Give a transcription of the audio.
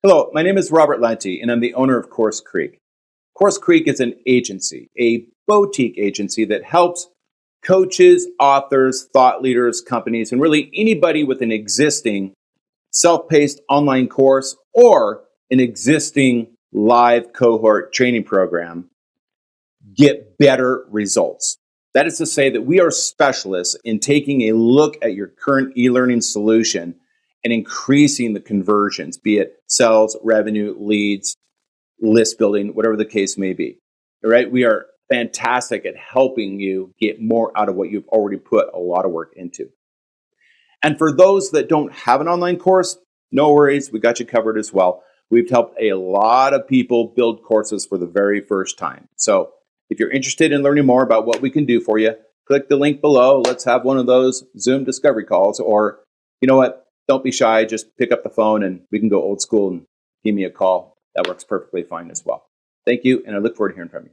Hello, my name is Robert Lunte, and I'm the owner of CourseCREEK. CourseCREEK is an agency, a boutique agency that helps coaches, authors, thought leaders, companies, and really anybody with an existing self-paced online course or an existing live cohort training program get better results. That is to say that we are specialists in taking a look at your current e-learning solution and increasing the conversions, be it sales, revenue, leads, list building, whatever the case may be. All right, we are fantastic at helping you get more out of what you've already put a lot of work into. And for those that don't have an online course, no worries, we got you covered as well. We've helped a lot of people build courses for the very first time. So if you're interested in learning more about what we can do for you, click the link below. Let's have one of those Zoom discovery calls, or you know what? Don't be shy. Just pick up the phone and we can go old school and give me a call. That works perfectly fine as well. Thank you, and I look forward to hearing from you.